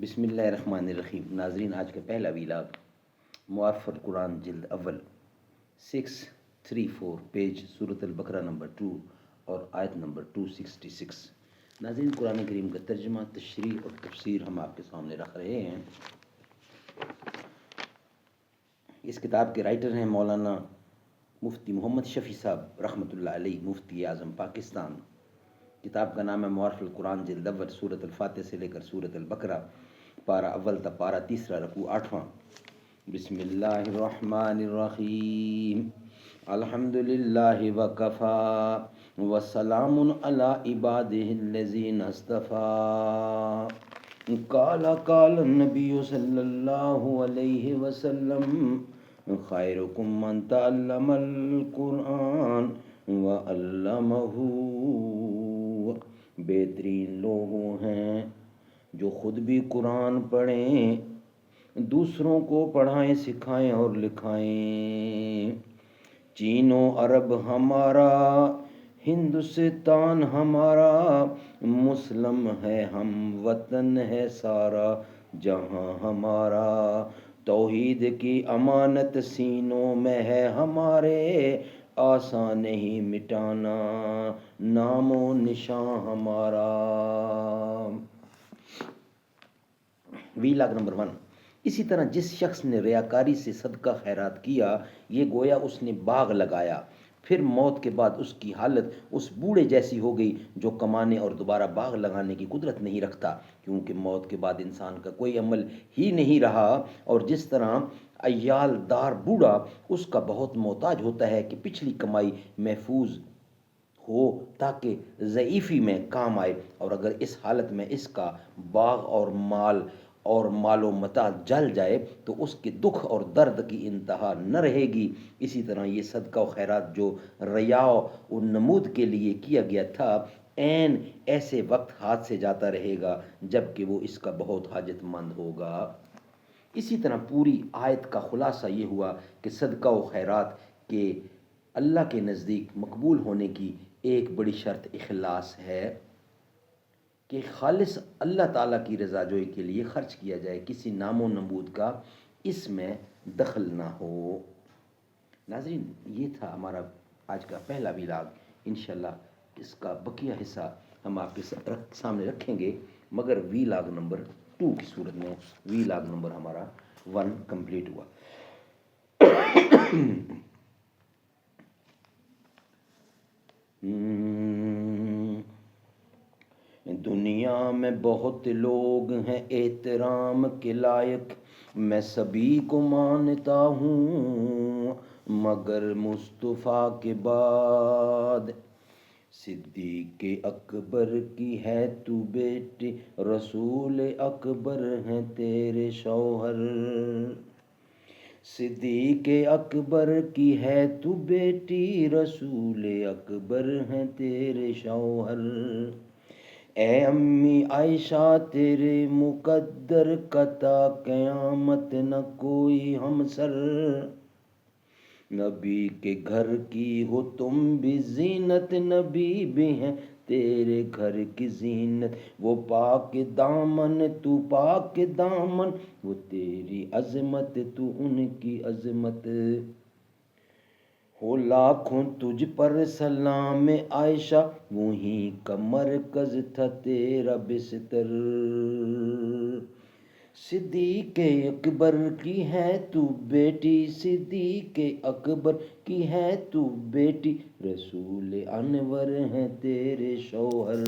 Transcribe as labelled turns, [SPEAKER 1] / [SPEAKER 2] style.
[SPEAKER 1] بسم اللہ الرحمن الرحیم۔ ناظرین، آج کا پہلا ویلاگ معارف القرآن جلد اول 634 پیج سورۃ البقرہ نمبر 2 اور آیت نمبر 266۔ ناظرین، قرآن کریم کا ترجمہ، تشریح اور تفسیر ہم آپ کے سامنے رکھ رہے ہیں۔ اس کتاب کے رائٹر ہیں مولانا مفتی محمد شفیع صاحب رحمۃ اللہ علیہ، مفتی اعظم پاکستان۔ کتاب کا نام ہے معارف القرآن جلد اول، سورۃ الفاتح سے لے کر سورۃ البقرہ، پارہ اول تا پارہ تیسرا، رکوع 8واں۔ بسم اللہ الرحمن الرحیم۔ الحمد للہ وکفی وسلام علی عبادہ الذین اصطفی۔ قال النبی صلی اللہ علیہ وسلم خیرکم من تعلم القرآن وعلمہ۔ بہترین لوگ وہ ہیں جو خود بھی قرآن پڑھیں، دوسروں کو پڑھائیں، سکھائیں اور لکھائیں۔ چین و عرب ہمارا، ہندوستان ہمارا، مسلم ہے ہم وطن ہے سارا جہاں ہمارا۔ توحید کی امانت سینوں میں ہے ہمارے، آسان نہیں مٹانا نام و نشاں ہمارا۔ Vlog number 1۔ اسی طرح جس شخص نے ریاکاری سے صدقہ خیرات کیا، یہ گویا اس نے باغ لگایا، پھر موت کے بعد اس کی حالت اس بوڑھے جیسی ہو گئی جو کمانے اور دوبارہ باغ لگانے کی قدرت نہیں رکھتا، کیونکہ موت کے بعد انسان کا کوئی عمل ہی نہیں رہا۔ اور جس طرح عیال دار بوڑھا اس کا بہت محتاج ہوتا ہے کہ پچھلی کمائی محفوظ ہو تاکہ ضعیفی میں کام آئے، اور اگر اس حالت میں اس کا باغ اور مال و متاع جل جائے تو اس کے دکھ اور درد کی انتہا نہ رہے گی، اسی طرح یہ صدقہ و خیرات جو ریا و نمود کے لیے کیا گیا تھا، عین ایسے وقت ہاتھ سے جاتا رہے گا جب کہ وہ اس کا بہت حاجت مند ہوگا۔ اسی طرح پوری آیت کا خلاصہ یہ ہوا کہ صدقہ و خیرات کے اللہ کے نزدیک مقبول ہونے کی ایک بڑی شرط اخلاص ہے کہ خالص اللہ تعالیٰ کی رضا جوئی کے لیے خرچ کیا جائے، کسی نام و نمود کا اس میں دخل نہ ہو۔ ناظرین، یہ تھا ہمارا آج کا پہلا ویلاگ۔ انشاءاللہ اس کا بقیہ حصہ ہم آپ کے سامنے رکھیں گے، مگر ویلاگ نمبر 2 کی صورت میں ویلاگ نمبر ہمارا 1 کمپلیٹ ہوا۔ دنیا میں بہت لوگ ہیں احترام کے لائق، میں سبھی کو مانتا ہوں، مگر مصطفیٰ کے بعد صدیق اکبر کی ہے تو بیٹی، رسول اکبر ہیں تیرے شوہر۔ صدیق اکبر کی ہے تو بیٹی، رسول اکبر ہیں تیرے شوہر۔ اے امی عائشہ تیرے مقدر کا تا قیامت نہ کوئی ہمسر، نبی کے گھر کی ہو تم بھی زینت، نبی بھی ہیں تیرے گھر کی زینت۔ وہ پاک دامن تو پاک دامن، وہ تیری عظمت تو ان کی عظمت۔ ہو لاکھوں تجھ پر سلام عائشہ، وہیں کا مرکز تھا تیرا بستر۔ صدیق اکبر کی ہے تو بیٹی، صدیق اکبر کی ہے تو بیٹی، رسول انور ہیں تیرے شوہر۔